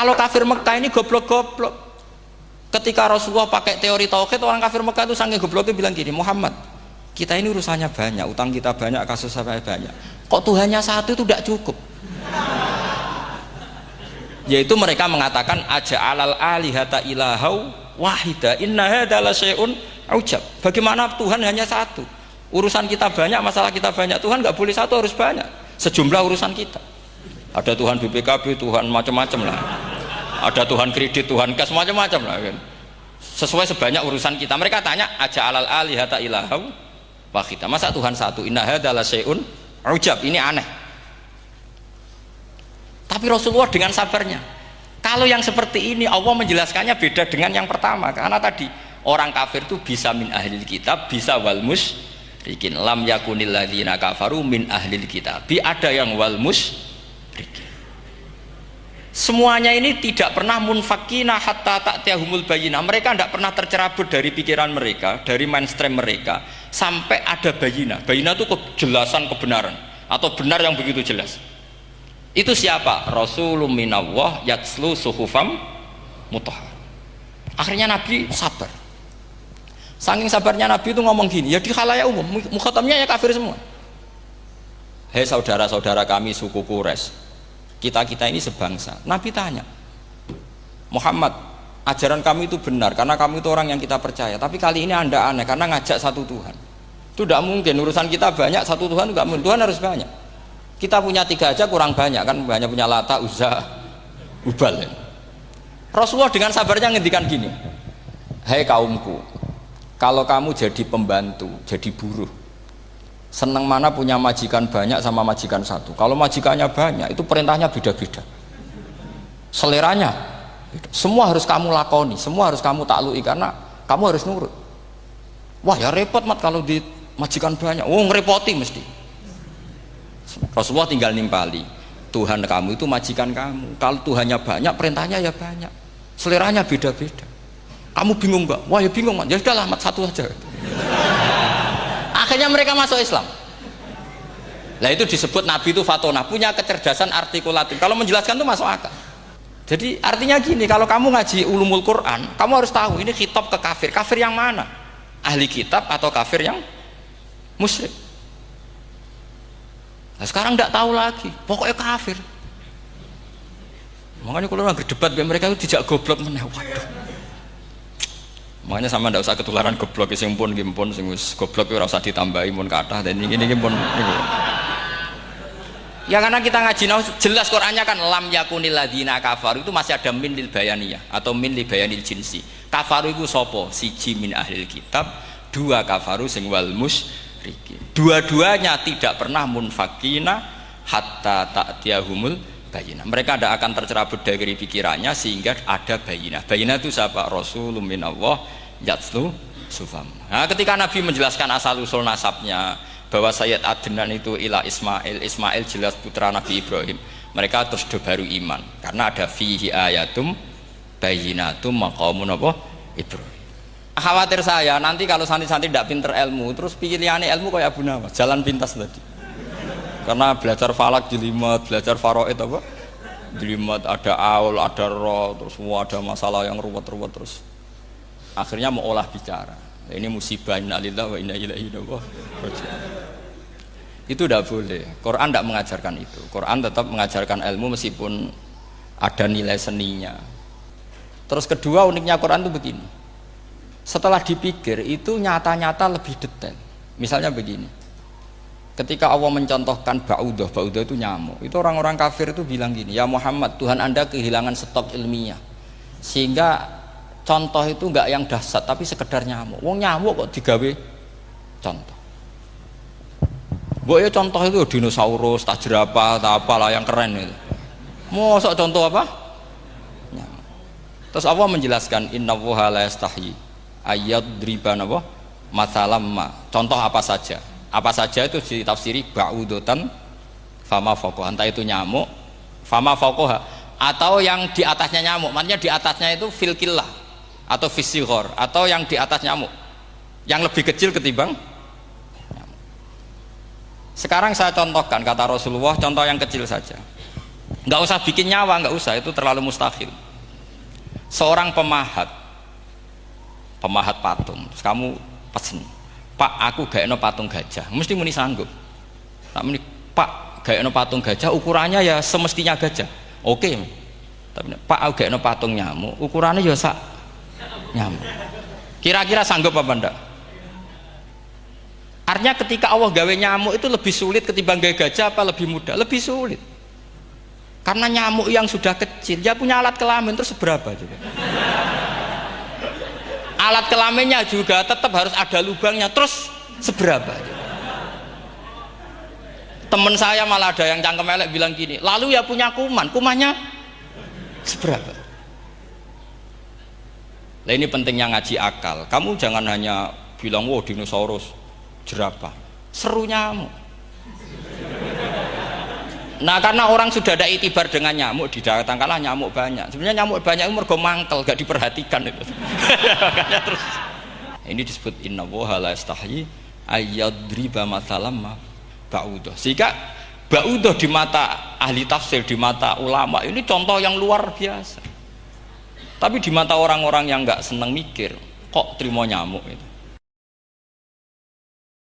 Kalau kafir Mekah ini goblok-goblok. Ketika Rasulullah pakai teori tauhid, orang kafir Mekah itu saking gobloknya bilang gini, Muhammad, kita ini urusannya banyak, utang kita banyak, kasus saya banyak. Kok Tuhannya satu itu tidak cukup? Yaitu mereka mengatakan aja'alal alihata ilahau wahida inna hadza la syai'un ujab. Bagaimana Tuhan hanya satu? Urusan kita banyak, masalah kita banyak. Tuhan nggak boleh satu, harus banyak. Sejumlah urusan kita. Ada Tuhan BPKB, Tuhan macam-macam lah. Ada Tuhan kredit, Tuhan kas, macam-macam lah kan. Sesuai sebanyak urusan kita. Mereka tanya aja'alal alihata ilahau wahida. Masa Tuhan satu? Inna hadza la syai'un ujab. Ini aneh. Tapi Rasulullah dengan sabarnya. Kalau yang seperti ini Allah menjelaskannya beda dengan yang pertama. Karena tadi orang kafir itu bisa min ahlil kitab, bisa wal musyrikin. Lam yakunil ladzina kafaru min ahlil kitab. Ada yang wal musyrikin. Semuanya ini tidak pernah munfakina hatta ta'tiyahumul bayyinah. Mereka tidak pernah tercerabut dari pikiran mereka, dari mainstream mereka sampai ada bayyinah. Bayyinah itu kejelasan kebenaran atau benar yang begitu jelas. Itu siapa? Rasulun minallah yatslu suhufam mutahhar. Akhirnya Nabi sabar. Saking sabarnya Nabi itu ngomong gini, ya di khalayak umum, mukhatamnya ya kafir semua. Hei saudara-saudara kami suku Quraisy, kita ini sebangsa. Nabi tanya, Muhammad, ajaran kami itu benar karena kami itu orang yang kita percaya, tapi kali ini anda aneh karena ngajak satu Tuhan. Itu tidak mungkin, urusan kita banyak, satu Tuhan juga mungkin. Tuhan harus banyak. Kita punya 3 aja kurang banyak kan, hanya punya Lata, Uzza, Hubal. Rasulullah dengan sabarnya ngendikan gini, hei kaumku, kalau kamu jadi pembantu, jadi buruh, senang mana punya majikan banyak sama majikan satu. Kalau majikannya banyak itu perintahnya beda-beda, seleranya beda. Semua harus kamu lakoni, semua harus kamu taklui karena kamu harus nurut. Wah ya repot mat kalau di majikan banyak, oh ngerepoti mesti. Rasulullah tinggal nimpali, Tuhan kamu itu majikan kamu. Kalau Tuhannya banyak, perintahnya ya banyak, seleranya beda-beda. Kamu bingung nggak? Wah ya bingung mat, ya sudahlah mat satu aja. Akhirnya mereka masuk Islam. Nah itu disebut Nabi itu fatona, punya kecerdasan artikulatif. Kalau menjelaskan itu masuk akal. Jadi artinya gini, kalau kamu ngaji ulumul Quran, kamu harus tahu ini khitab ke kafir. Kafir yang mana? Ahli kitab atau kafir yang musyrik? Nah sekarang tidak tahu lagi, pokoknya kafir. Makanya kalau orang berdebat mereka itu tidak goblok meneh. Waduh. Makanya sama tidak usah ketularan goblok, sing pun gimpun sing wis goblok ora usah ditambahi mun kathah dan ini pun niku. Ya karena kita ngaji jelas Qur'annya kan lam yakunil ladzina kafaru itu masih ada min lil bayaniyah atau min li bayanil jinsi. Kafaru itu sapa? Siji min ahlil kitab, 2 kafaru sing wal musyrikin. Dua-duanya tidak pernah munfakina hatta ta'tiyahumul bayyinah. Mereka tidak akan tercerabut dari pikirannya sehingga ada bayyinah. Bayyinah itu siapa? Rasulun minallah yatslu sufam. Nah, ketika Nabi menjelaskan asal usul nasabnya bahwa Sayyid Adnan itu ila Ismail, Ismail jelas putra Nabi Ibrahim. Mereka terus baru iman karena ada fihi ayatum bayyinatum maqamun apa? Ibrahim. Khawatir saya nanti kalau santri-santri tidak pinter ilmu terus pilihannya ilmu kayak Abu Nawas jalan pintas tadi karena belajar falak jelimet, belajar faraid apa jelimet, ada aul, ada roh, terus semua ada masalah yang ruwet-ruwet terus akhirnya mau olah bicara. Ini musibah, innalillahi wa inna ilaihi raji'un. Itu tidak boleh, Quran tidak mengajarkan itu. Quran tetap mengajarkan ilmu meskipun ada nilai seninya. Terus kedua uniknya Quran itu begini, setelah dipikir itu nyata-nyata lebih detail. Misalnya begini, ketika Allah mencontohkan ba'udah itu nyamuk, itu orang-orang kafir itu bilang gini, ya Muhammad, Tuhan anda kehilangan stok ilmiah sehingga contoh itu enggak yang dahsyat tapi sekedar nyamuk. Wong nyamuk kok digawe contoh. Mbok ya contoh itu dinosaurus, tak jerapah, tak apalah yang keren itu. Mosok contoh apa? Nyamuk. Terus Allah menjelaskan innallaha la yastahyi ayyadriba napa matsalam ma. Contoh apa saja itu ditafsiri ba'udatan fama faqaha, entah itu nyamuk fama faqaha atau yang di atasnya nyamuk, maksudnya di atasnya itu filkillah atau fisighor atau yang di atas nyamuk yang lebih kecil ketimbang nyamuk. Sekarang saya contohkan kata Rasulullah, contoh yang kecil saja. Nggak usah bikin nyawa, nggak usah, itu terlalu mustahil. Seorang pemahat patung, terus kamu pesen, Pak, aku gaekno patung gajah, mesti muni sanggup. Tak muni, Pak, gaekno patung gajah, ukurannya ya semestinya gajah, oke. Tapi Pak, aku gaekno patung nyamuk, ukurannya ya sak nyamuk. Kira-kira sanggup apa enggak? Artinya ketika Allah gawe nyamuk itu lebih sulit ketimbang gawe gajah, apa lebih mudah? Lebih sulit. Karena nyamuk yang sudah kecil, dia punya alat kelamin terus seberapa juga. Alat kelaminnya juga tetap harus ada lubangnya, terus seberapa? Temen saya malah ada yang cangkem elek bilang gini, lalu ya punya kumannya seberapa? Nah ini pentingnya ngaji akal. Kamu jangan hanya bilang, wow dinosaurus, jerapah, seru nyamuk. Nah karena orang sudah ada itibar dengan nyamuk, didatangkanlah nyamuk banyak. Sebenarnya nyamuk banyak itu mergo mangkel, gak diperhatikan itu. Makanya terus ini disebut innallaha la yastahyi ayyadriba mathalam ba'udah. Sehingga ba'udah di mata ahli tafsir, di mata ulama ini contoh yang luar biasa. Tapi di mata orang-orang yang nggak seneng mikir, kok terima nyamuk itu.